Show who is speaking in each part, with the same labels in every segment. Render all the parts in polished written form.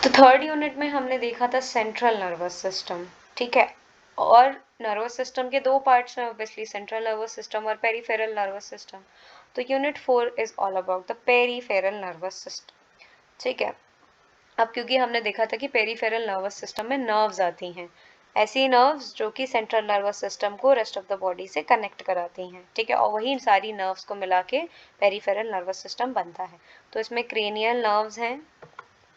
Speaker 1: तो third unit में हमने देखा था सेंट्रल नर्वस सिस्टम, ठीक है। और नर्वस सिस्टम के दो पार्ट्स हैं ऑब्वियसली, सेंट्रल नर्वस सिस्टम और पेरिफेरल नर्वस सिस्टम। तो unit 4 is all about the peripheral nervous system, ठीक है। अब क्योंकि हमने देखा था कि पेरिफेरल नर्वस सिस्टम में नर्व्स आती हैं, ऐसी नर्व्स जो कि सेंट्रल नर्वस सिस्टम को रेस्ट ऑफ द बॉडी से कनेक्ट कराती हैं, ठीक है। और वही सारी नर्व्स को मिला के पेरिफेरल नर्वस सिस्टम बनता है। तो इसमें क्रेनियल नर्व्स हैं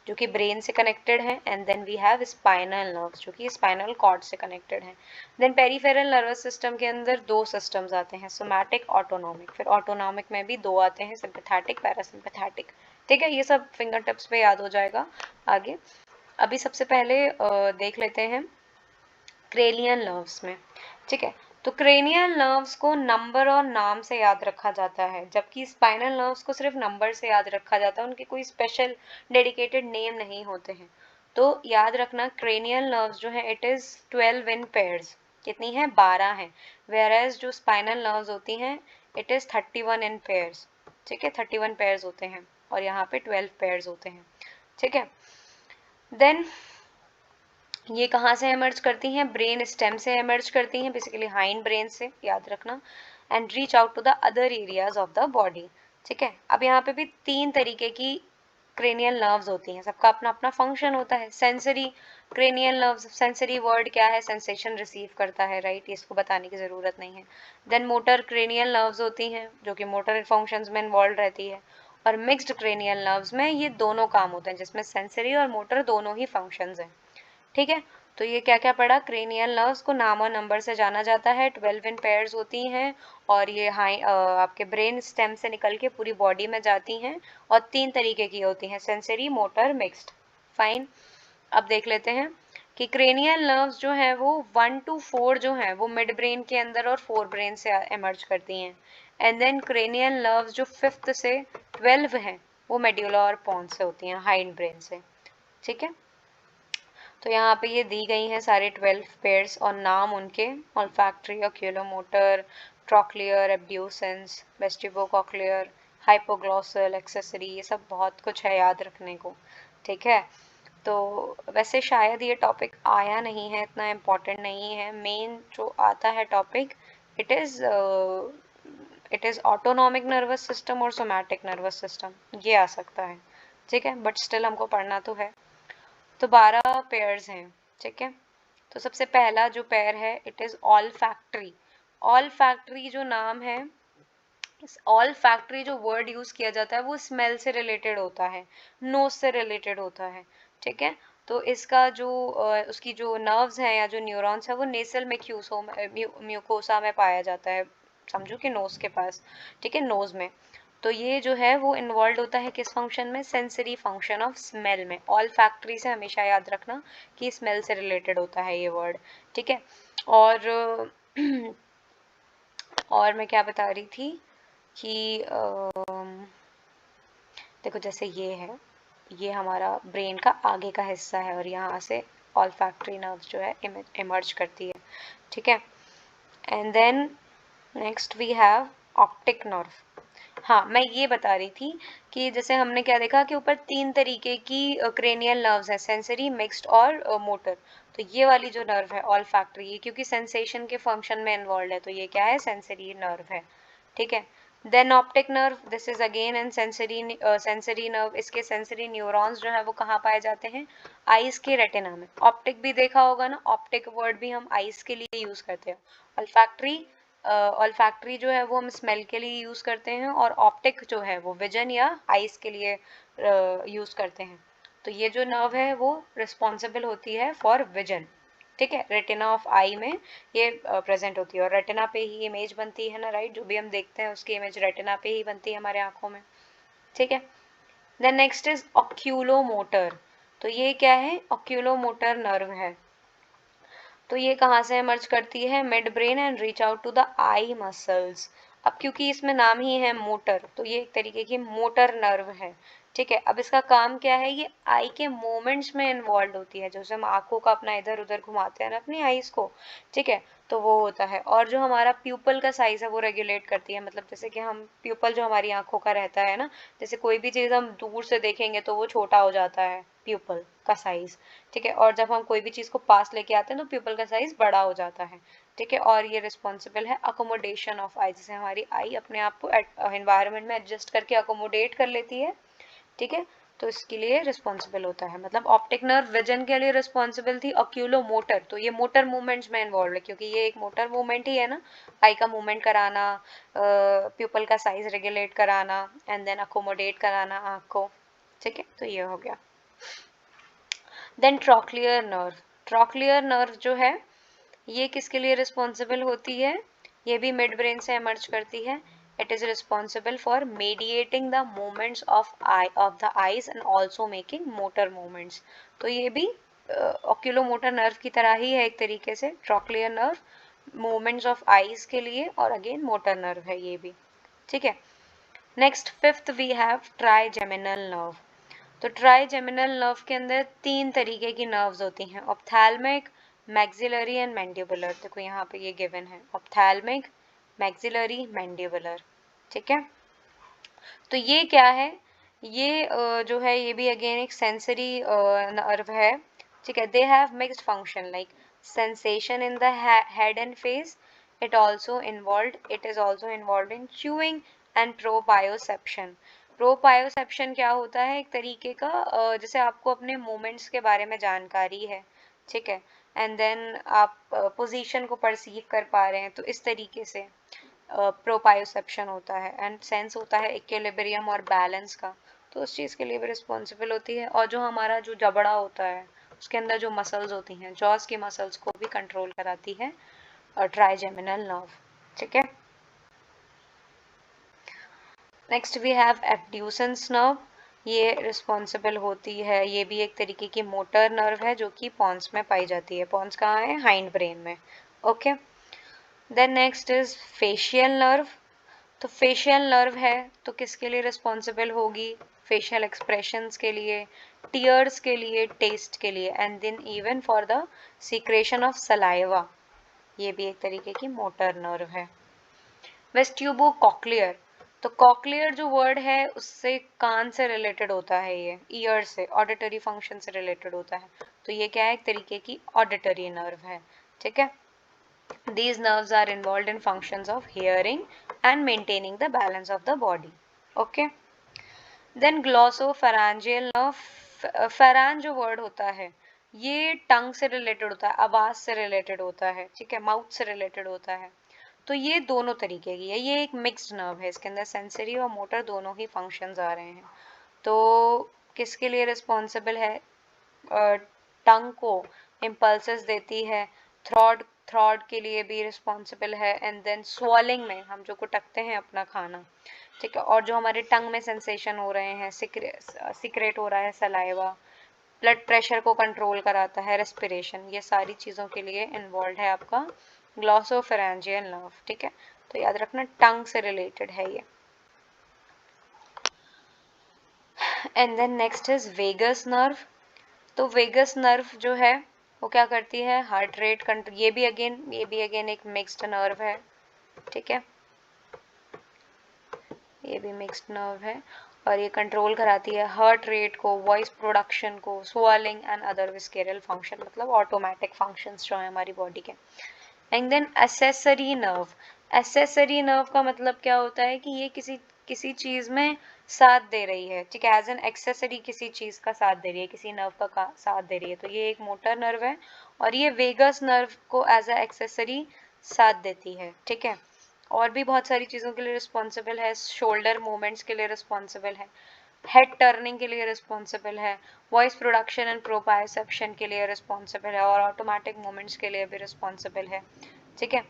Speaker 1: जो कि ब्रेन से कनेक्टेड है, and then we have spinal nerves जो कि स्पाइनल कॉर्ड से कनेक्टेड है। देन पेरिफेरल नर्वस सिस्टम के अंदर दो सिस्टम्स आते हैं, सोमैटिक, ऑटोनॉमिक। फिर ऑटोनॉमिक में भी दो आते हैं, सिंपैथेटिक, पैरासिम्पैथेटिक, ठीक है। ये सब फिंगर टिप्स पे याद हो जाएगा आगे। अभी सबसे पहले देख लेते हैं क्रेनियल नर्व्स में, ठीक है। तो क्रेनियल नर्व्स को नंबर और नाम से याद रखा जाता है, जबकि स्पाइनल नर्व्स को सिर्फ नंबर से याद रखा जाता है, उनके कोई स्पेशल डेडिकेटेड नेम नहीं होते हैं। तो याद रखना क्रेनियल नर्व्स जो है इट इज 12 इन पेयर्स, कितनी है, 12 है। वेयरएज जो स्पाइनल नर्व्स होती हैं इट इज 31 इन पेयर्स, ठीक है। 31 पेयर्स होते हैं और यहाँ पे 12 पेयर्स होते हैं, ठीक है। देन ये कहाँ से एमर्ज करती हैं, ब्रेन स्टेम से एमर्ज करती हैं, बेसिकली हाइंड ब्रेन से, याद रखना। And reach out to the other areas of the body, ठीक है। अब यहाँ पे भी तीन तरीके की क्रेनियल नर्व्स होती हैं, सबका अपना अपना फंक्शन होता है। Sensory cranial nerves, sensory word क्या है, सेंसेशन रिसीव करता है, राइट, इसको बताने की जरूरत नहीं है। देन मोटर क्रेनियल नर्व्स होती हैं जो कि मोटर फंक्शंस में इन्वॉल्व रहती है। और मिक्स्ड क्रेनियल नर्व्स में ये दोनों काम होते हैं, जिसमें सेंसरी और मोटर दोनों ही फंक्शंस हैं, ठीक है। तो ये क्या क्या पढ़ा, क्रेनियल नर्व्स को नाम और नंबर से जाना जाता है, 12 इन पेयर्स होती हैं और ये आपके ब्रेन स्टेम से निकल के पूरी बॉडी में जाती हैं और तीन तरीके की होती हैं, सेंसरी, मोटर, मिक्स्ड, फाइन। अब देख लेते हैं कि क्रेनियल नर्व्स जो है वो 1 to 4 जो है वो मिड ब्रेन के अंदर और 4 ब्रेन से एमर्ज करती हैं। एंड देन क्रेनियल नर्व्स जो 5th से 12 हैं वो मेड्यूला और पॉन्स से होती हैं, हाइंड ब्रेन से, ठीक है। तो यहाँ पे ये दी गई हैं सारे 12 पेयर्स और नाम उनके, olfactory, ओक्यूलोमोटर, trochlear, abducens, वेस्टिबोकॉक्लियर, hypoglossal, accessory, ये सब बहुत कुछ है याद रखने को, ठीक है। तो वैसे शायद ये टॉपिक आया नहीं है, इतना इम्पोर्टेंट नहीं है। मेन जो आता है topic it is autonomic nervous system और सोमैटिक नर्वस सिस्टम, ये आ सकता है, ठीक है। बट स्टिल हमको पढ़ना तो है। तो 12 पेयर्स हैं, ठीक है। तो सबसे पहला जो पेयर है it is all factory. All factory जो नाम है, ऑल फैक्ट्री जो वर्ड यूज किया जाता है वो स्मेल से रिलेटेड होता है, नोज से रिलेटेड होता है, ठीक है। तो इसका जो उसकी जो नर्व्स हैं या जो न्यूरॉन्स है वो नेसल म्यूकोसा में पाया जाता है, समझो कि नोज के पास, ठीक है, नोज में। तो ये जो है वो इन्वॉल्व होता है किस फंक्शन में, सेंसरी फंक्शन ऑफ स्मेल में। ऑल फैक्ट्री से हमेशा याद रखना कि स्मेल से रिलेटेड होता है ये वर्ड, ठीक है। और और मैं क्या बता रही थी कि देखो जैसे ये है, ये हमारा ब्रेन का आगे का हिस्सा है और यहाँ से ऑल्फैक्टरी नर्व्स जो है इमर्ज करती है, ठीक है। And then next we have optic nerve. हाँ, मैं ये बता रही थी कि जैसे हमने क्या देखा कि ऊपर तीन तरीके की क्रेनियल नर्व्स हैं, सेंसरी, मिक्स्ड और मोटर। तो ये वाली जो नर्व है ऑल्फैक्टरी, ये क्योंकि सेंसेशन के फंक्शन में इन्वॉल्व है तो ये क्या है, सेंसरी नर्व है, ठीक है। Then optic nerve, this is again an sensory nerve. इसके सेंसरी न्यूरॉन्स जो है वो कहाँ पाए जाते हैं, आईज के रेटिना में। ऑप्टिक भी देखा होगा ना, ऑप्टिक वर्ड भी हम आईज के लिए यूज करते हैं। ऑल्फैक्टरी ऑल्फैक्टरी जो है वो हम स्मेल के लिए यूज करते हैं और ऑप्टिक जो है वो विजन या आईज के लिए यूज करते हैं। तो ये जो नर्व है वो रिस्पॉन्सिबल होती है फॉर विजन, ठीक है। रेटिना ऑफ आई में ये प्रेजेंट होती है और रेटिना पे ही इमेज बनती है ना, राइट, जो भी हम देखते हैं उसकी इमेज रेटिना पे ही बनती है हमारे आंखों में, ठीक है। Then next is oculomotor. तो ये क्या है, ऑक्यूलोमोटर नर्व है। तो ये कहाँ से एमर्ज करती है, mid brain and reach out to the eye muscles. अब क्योंकि इसमें नाम ही है मोटर तो ये एक तरीके की मोटर नर्व है, ठीक है। अब इसका काम क्या है, ये आई के मूवमेंट्स में इन्वॉल्व होती है, जैसे हम आंखों का अपना इधर उधर घुमाते हैं ना अपनी आईज को, ठीक है, तो वो होता है। और जो हमारा प्यूपल का साइज है वो रेगुलेट करती है, मतलब जैसे कि हम प्यूपल जो हमारी आंखों का रहता है ना, जैसे कोई भी चीज़ हम दूर से देखेंगे तो वो छोटा हो जाता है, प्यूपल का साइज, ठीक है। और जब हम कोई भी चीज़ को पास लेके आते हैं तो प्यूपल का साइज बड़ा हो जाता है, ठीक है। और ये रिस्पॉन्सिबल है अकोमोडेशन ऑफ आई, जैसे हमारी आई अपने आप को एनवायरनमेंट में एडजस्ट करके अकोमोडेट कर लेती है, ठीक है। तो इसके लिए रिस्पॉन्सिबल होता है, मतलब ऑप्टिक नर्व विजन के लिए रिस्पॉन्सिबल थी। ऑक्यूलो मोटर, तो ये मोटर मूवमेंट्स में इन्वॉल्व है, क्योंकि ये एक मोटर मूवमेंट ही है ना, आई का मूवमेंट कराना, प्यूपल का साइज रेगुलेट कराना एंड देन अकोमोडेट कराना आँख को, ठीक है। तो ये हो गया। Then trochlear nerve, trochlear nerve जो है ये किसके लिए रिस्पॉन्सिबल होती है, ये भी मिड ब्रेन से इमर्ज करती है। It is responsible for mediating the movements of the eyes and also making motor movements. तो ये भी ऑक्यूलोमोटर नर्व की तरह ही है एक तरीके से, trochlear nerve movements of eyes के लिए, और अगेन मोटर नर्व है ये भी, ठीक है। Next fifth we have trigeminal nerve. तो ट्राइजेमिनल नर्व के अंदर 3 तरीके की नर्व्स होती हैं, ऑप्थैल्मिक, मैक्सिलरी एंड मैंडिबुलर। देखो यहाँ पे ये गिवन है, ऑप्थैल्मिक, मैक्सिलरी, मैंडिबुलर, ठीक है। तो ये क्या है, ये जो है ये भी अगेन एक सेंसरी नर्व है, ठीक है। They have mixed function like sensation in the head and face. It is also involve in chewing and proprioception. Proprioception क्या होता है, एक तरीके का जैसे आपको अपने मूवमेंट्स के बारे में जानकारी है, ठीक है, एंड देन आप पोजीशन को परसीव कर पा रहे हैं, तो इस तरीके से प्रोपायोसेप्शन होता है। एंड सेंस होता है इक्विलिब्रियम और बैलेंस का, तो उस चीज़ के लिए भी रिस्पॉन्सिबल होती है। और जो हमारा जो जबड़ा होता है उसके अंदर जो मसल्स होती हैं, जॉस की मसल्स को भी कंट्रोल कराती है ट्राइजेमिनल नर्व, ठीक है। Next we have abducens nerve, ये रिस्पॉन्सिबल होती है, ये भी एक तरीके की मोटर नर्व है जो कि पॉन्स में पाई जाती है। पॉन्स कहाँ है, हाइंड ब्रेन में, okay. Then next is facial nerve. तो फेशियल नर्व है तो किसके लिए रिस्पॉन्सिबल होगी, फेशियल एक्सप्रेशंस के लिए, टीयर्स के लिए, टेस्ट के लिए, and then even for the secretion of saliva, ये भी एक तरीके की मोटर नर्व है। वेस्ट्यूबो कॉक्लियर, तो कॉक्लियर जो वर्ड है उससे कान से रिलेटेड होता है, ये ईयर से, ऑडिटरी फंक्शन से रिलेटेड होता है, तो ये क्या है, एक तरीके की ऑडिटरी नर्व है, ठीक है। These nerves are involved in functions of hearing and maintaining the balance of the body. Okay. Then glossopharyngeal nerve. Pharynx जो वर्ड होता है ये टंग से रिलेटेड होता है, आवाज से रिलेटेड होता है, ठीक है, माउथ से रिलेटेड होता है। तो ये दोनों तरीके की है, ये एक मिक्स्ड नर्व है, इसके अंदर सेंसरी और मोटर दोनों ही फंक्शंस आ रहे हैं। तो किसके लिए रिस्पॉन्सिबल है, टंग को इम्पल्सेस देती है, थ्रॉड के लिए भी रिस्पॉन्सिबल है, एंड देन स्वॉलिंग में हम जो कुटकते हैं अपना खाना, ठीक है, और जो हमारे टंग में सेंसेशन हो रहे हैं, सिक्रेट हो रहा है सलाइवा, ब्लड प्रेशर को कंट्रोल कराता है, रेस्पिरेशन, ये सारी चीज़ों के लिए इन्वॉल्व है आपका ग्लॉसोफेरेंजियल नर्व, ठीक है। तो याद रखना टंग से रिलेटेड है ये। And then next is vagus nerve. तो वेगस नर्व जो है वो क्या करती है, हार्ट रेट कंट्रोल, ये भी अगेन एक मिक्स्ड नर्व है, ठीक है, ये भी मिक्स्ड नर्व है, और ये कंट्रोल कराती है हार्ट रेट को, वॉइस प्रोडक्शन को, swallowing and other visceral function, मतलब ऑटोमेटिक फंक्शंस जो है हमारी बॉडी के। And then accessory nerve. Accessory nerve का मतलब क्या होता है कि ये किसी चीज में साथ दे रही है, ठीक है, एज एन एक्सेसरी किसी चीज का साथ दे रही है, किसी नर्व का साथ दे रही है, तो ये एक मोटर नर्व है, और ये वेगस नर्व को एज ए एक्सेसरी साथ देती है, ठीक है। और भी बहुत सारी चीज़ों के लिए रिस्पॉन्सिबल है, शोल्डर मूवमेंट्स के लिए रिस्पॉन्सिबल है, हेड टर्निंग के लिए रिस्पॉन्सिबल है, वॉइस प्रोडक्शन एंड प्रोपायोसेप्शन के लिए रिस्पॉन्सिबल है, और ऑटोमेटिक मूवमेंट्स के लिए भी रिस्पॉन्सिबल है, ठीक है।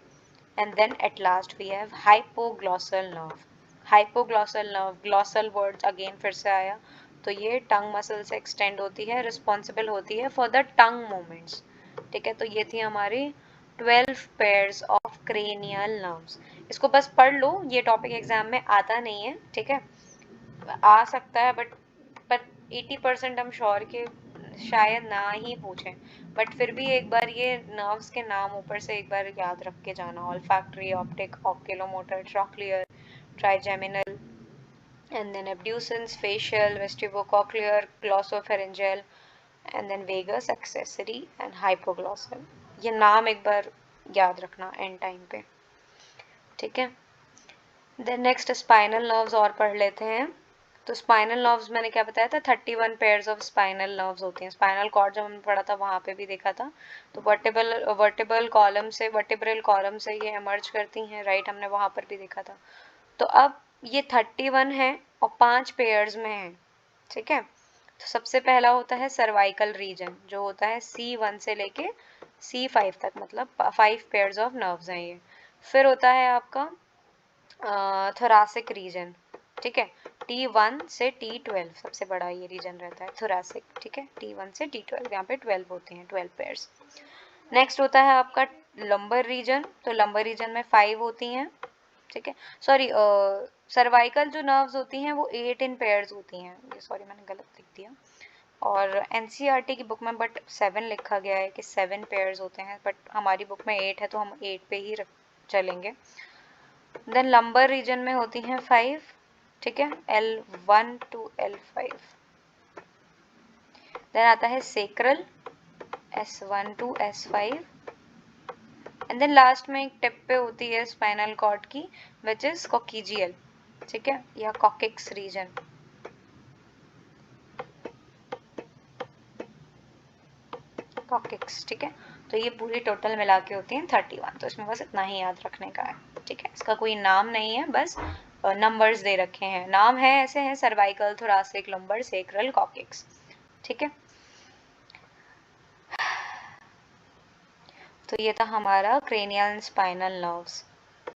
Speaker 1: And then at last we have hypoglossal nerve. Hypoglossal nerve, glossal word again फिर से आया, तो ये टंग मसल से एक्सटेंड होती है, रिस्पॉन्सिबल होती है फॉर द टंग मूवमेंट्स, ठीक है। तो ये थी हमारी 12 पेयर्स ऑफ क्रेनियल नर्व्स। इसको बस पढ़ लो, ये टॉपिक एग्जाम में आता नहीं है, ठीक है, आ सकता है बट 80% हम श्योर के शायद ना ही पूछें, बट फिर भी एक बार ये नर्व्स के नाम ऊपर से एक बार याद रख के जाना, olfactory, optic, oculomotor, trochlear, trigeminal, and then abducens, facial, vestibulocochlear, glossopharyngeal, and then vagus, accessory and hypoglossal. ये नाम एक बार याद रखना एंड टाइम पे, ठीक है। देन नेक्स्ट स्पाइनल नर्व्स और पढ़ लेते हैं। तो स्पाइनल नर्व्स मैंने क्या बताया था, 31 पेयर्स ऑफ स्पाइनल नर्व्स होती हैं। स्पाइनल कॉर्ड जब हमने पढ़ा था वहां पे भी देखा था। तो वर्टिब्रल कॉलम से ये एमर्ज करती हैं, राइट, हमने वहां पर भी देखा था। तो अब ये 31 है और 5 पेयर्स में है, ठीक है। तो सबसे पहला होता है सर्वाइकल रीजन, जो होता है C1 से लेके C5 तक, मतलब 5 पेयर्स ऑफ नर्व्स हैं ये। फिर होता है आपका थोरासिक रीजन, ठीक है, T1 से T12 सबसे बड़ा ये रीजन रहता है थोरासिक, ठीक है। T1 से T12 यहाँ पे 12 होते हैं, 12 पेयर्स। नेक्स्ट होता है आपका लंबर रीजन। तो लंबर रीजन में 5 होती हैं, ठीक है। सॉरी, सर्वाइकल जो नर्व्स होती हैं वो 8 इन पेयर्स होती हैं, ये सॉरी मैंने गलत लिख दिया। और एनसीईआरटी की बुक में बट 7 लिखा गया है कि 7 पेयर्स होते हैं, बट हमारी बुक में 8 है तो हम 8 पे ही चलेंगे। देन लंबर रीजन में होती हैं 5, ठीक है, L1 to L5। देन आता है sacral, S1 to S5। And then last में एक टिप पे होती है स्पाइनल कॉर्ड की, विच इज कॉकिजियल, ठीक है, या कॉकिक्स रीजन। कॉकिक्स, ठीक है। तो ये पूरी टोटल मिला के होती हैं 31। तो इसमें बस इतना ही याद रखने का है, ठीक है। इसका कोई नाम नहीं है, बस नंबर्स दे रखे हैं। नाम है ऐसे हैं, cervical, thoracic, lumbar, sacral, coccyx, ठीक है। तो ये था हमारा क्रेनियल एंड स्पाइनल नर्व्स।